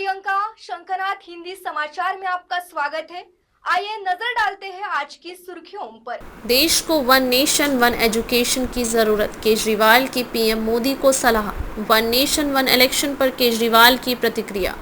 प्रियंका, शंखनाद हिंदी समाचार में आपका स्वागत है। आइए नजर डालते हैं आज की सुर्खियों पर। देश को वन नेशन वन एजुकेशन की जरूरत, केजरीवाल की पीएम मोदी को सलाह। वन नेशन वन इलेक्शन पर केजरीवाल की प्रतिक्रिया।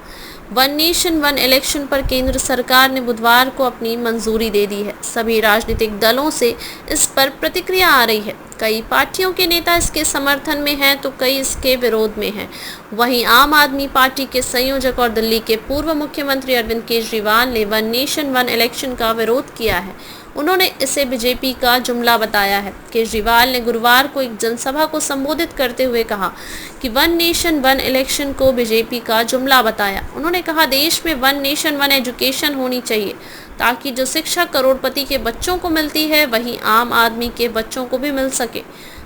वन नेशन वन इलेक्शन पर केंद्र सरकार ने बुधवार को अपनी मंजूरी दे दी है। सभी राजनीतिक दलों से इस पर प्रतिक्रिया आ रही है। कई पार्टियों के नेता इसके समर्थन में हैं तो कई इसके विरोध में हैं। वहीं आम आदमी पार्टी के संयोजक और दिल्ली के पूर्व मुख्यमंत्री अरविंद केजरीवाल ने वन नेशन वन इलेक्शन का विरोध किया है। उन्होंने इसे बीजेपी का जुमला बताया है। केजरीवाल ने गुरुवार को एक जनसभा को संबोधित करते हुए कहा कि वन नेशन वन इलेक्शन को बीजेपी का जुमला बताया। उन्होंने कहा, देश में वन नेशन वन एजुकेशन होनी चाहिए ताकि जो शिक्षा करोड़पति के बच्चों को मिलती है वही आम आदमी के बच्चों को भी मिल सके।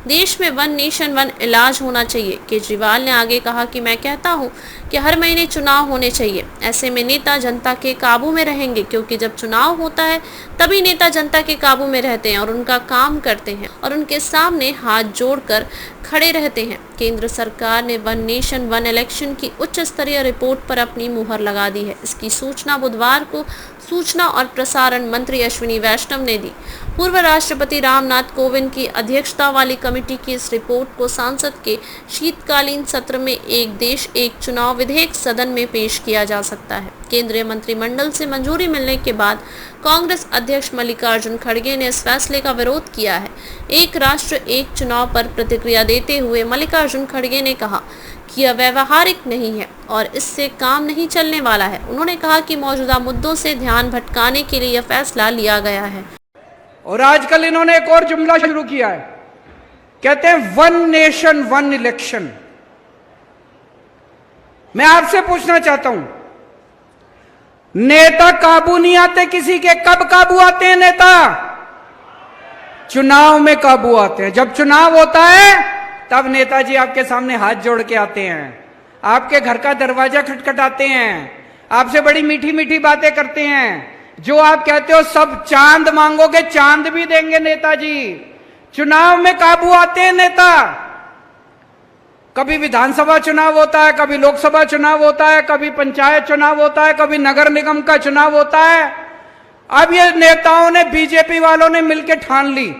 देश में वन नेशन वन इलाज होना चाहिए। केजरीवाल ने आगे कहा कि मैं कहता हूं कि हर महीने चुनाव होने चाहिए। ऐसे में नेता जनता के काबू में रहेंगे, क्योंकि जब चुनाव होता है तभी नेता जनता के काबू में रहते हैं और उनका काम करते हैं और उनके सामने हाथ जोड़कर खड़े रहते हैं। केंद्र सरकार ने वन नेशन वन इलेक्शन की उच्च स्तरीय रिपोर्ट पर अपनी मुहर लगा दी है। इसकी सूचना बुधवार को सूचना और प्रसारण मंत्री अश्विनी वैष्णव ने दी। पूर्व राष्ट्रपति रामनाथ कोविंद की अध्यक्षता वाली कमेटी की इस रिपोर्ट को संसद के शीतकालीन सत्र में एक देश एक चुनाव विधेयक सदन में पेश किया जा सकता है। केंद्रीय मंत्रिमंडल से मंजूरी मिलने के बाद कांग्रेस अध्यक्ष मल्लिकार्जुन खड़गे ने इस फैसले का विरोध किया है। एक राष्ट्र एक चुनाव पर प्रतिक्रिया देते हुए मल्लिकार्जुन खड़गे ने कहा कि यह व्यवहारिक नहीं है और इससे काम नहीं चलने वाला है। उन्होंने कहा कि मौजूदा मुद्दों से ध्यान भटकाने के लिए यह फैसला लिया गया है। और आजकल इन्होंने एक और जुमला शुरू किया है, कहते हैं वन नेशन वन इलेक्शन। मैं आपसे पूछना चाहता हूं, नेता काबू नहीं आते किसी के। कब काबू आते हैं नेता? चुनाव में काबू आते हैं। जब चुनाव होता है तब नेताजी आपके सामने हाथ जोड़ के आते हैं, आपके घर का दरवाजा खटखटाते हैं, आपसे बड़ी मीठी मीठी बातें करते हैं। जो आप कहते हो सब चांद मांगोगे, चांद भी देंगे नेताजी। चुनाव में काबू आते हैं नेता। कभी विधानसभा चुनाव होता है, कभी लोकसभा चुनाव होता है, कभी पंचायत चुनाव होता है, कभी नगर निगम का चुनाव होता है। अब ये नेताओं ने, बीजेपी वालों ने मिलकर ठान ली,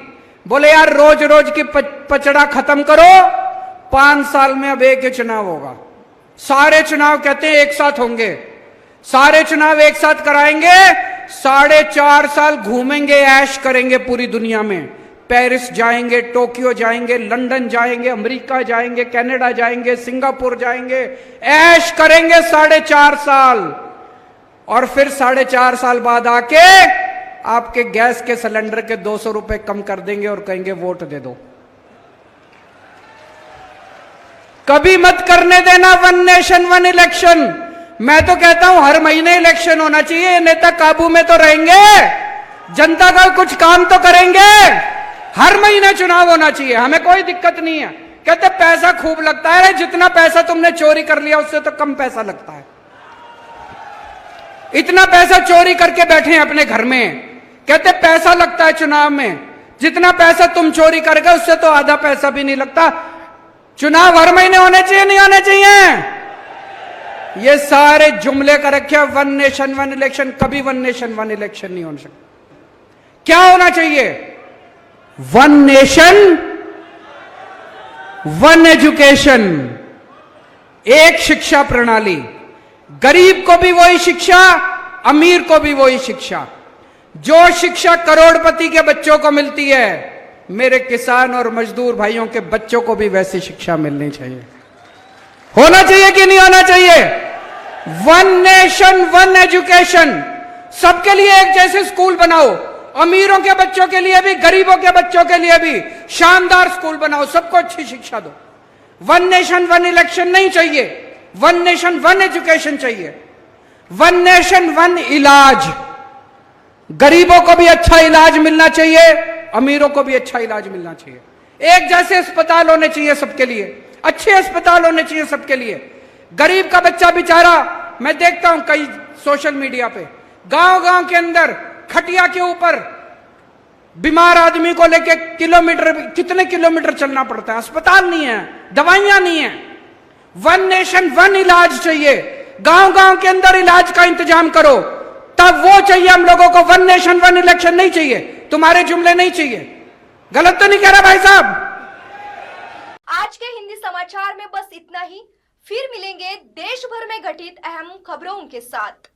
बोले यार रोज रोज की पचड़ा खत्म करो, 5 साल में अब एक ही चुनाव होगा। सारे चुनाव कहते हैं एक साथ होंगे, सारे चुनाव एक साथ कराएंगे। 4.5 साल घूमेंगे, ऐश करेंगे पूरी दुनिया में। पेरिस जाएंगे, टोक्यो जाएंगे, लंदन जाएंगे, अमेरिका जाएंगे, कनाडा जाएंगे, सिंगापुर जाएंगे, ऐश करेंगे 4.5 साल। और फिर 4.5 साल बाद आके आपके गैस के सिलेंडर के 200 रुपए कम कर देंगे और कहेंगे वोट दे दो। कभी मत करने देना वन नेशन वन इलेक्शन। मैं तो कहता हूं हर महीने इलेक्शन होना चाहिए। ये नेता काबू में तो रहेंगे, जनता का कुछ काम तो करेंगे। हर महीने चुनाव होना चाहिए, हमें कोई दिक्कत नहीं है। कहते पैसा खूब लगता है, जितना पैसा तुमने चोरी कर लिया उससे तो कम पैसा लगता है। इतना पैसा चोरी करके बैठे हैं अपने घर में, कहते पैसा लगता है चुनाव में। जितना पैसा तुम चोरी कर गए उससे तो आधा पैसा भी नहीं लगता। चुनाव हर महीने होने चाहिए, नहीं होने चाहिए? ये सारे जुमले कर रखे वन नेशन वन इलेक्शन। कभी वन नेशन वन इलेक्शन नहीं हो सकता। क्या होना चाहिए? वन नेशन वन एजुकेशन, एक शिक्षा प्रणाली। गरीब को भी वही शिक्षा, अमीर को भी वही शिक्षा। जो शिक्षा करोड़पति के बच्चों को मिलती है, मेरे किसान और मजदूर भाइयों के बच्चों को भी वैसी शिक्षा मिलनी चाहिए। होना चाहिए कि नहीं होना चाहिए? One nation one education. सबके लिए एक जैसे स्कूल बनाओ, अमीरों के बच्चों के लिए भी, गरीबों के बच्चों के लिए भी शानदार स्कूल बनाओ, सबको अच्छी शिक्षा दो। वन नेशन वन इलेक्शन नहीं चाहिए, वन नेशन वन एजुकेशन चाहिए। वन नेशन वन इलाज। गरीबों को भी अच्छा इलाज मिलना चाहिए, अमीरों को भी अच्छा इलाज मिलना चाहिए। एक जैसे अस्पताल होने चाहिए सबके लिए, अच्छे अस्पताल होने चाहिए सबके लिए। गरीब का बच्चा बेचारा, मैं देखता हूं कई सोशल मीडिया पे, गांव गांव के अंदर खटिया के ऊपर बीमार आदमी को लेके कितने किलोमीटर चलना पड़ता है। अस्पताल नहीं है, दवाइयां नहीं है। वन नेशन वन इलाज चाहिए। गांव गांव के अंदर इलाज का इंतजाम करो, तब वो चाहिए हम लोगों को। वन नेशन वन इलेक्शन नहीं चाहिए, तुम्हारे जुमले नहीं चाहिए। गलत तो नहीं कह रहा भाई साहब? आज के हिंदी समाचार में बस इतना ही। फिर मिलेंगे देश भर में घटित अहम खबरों के साथ।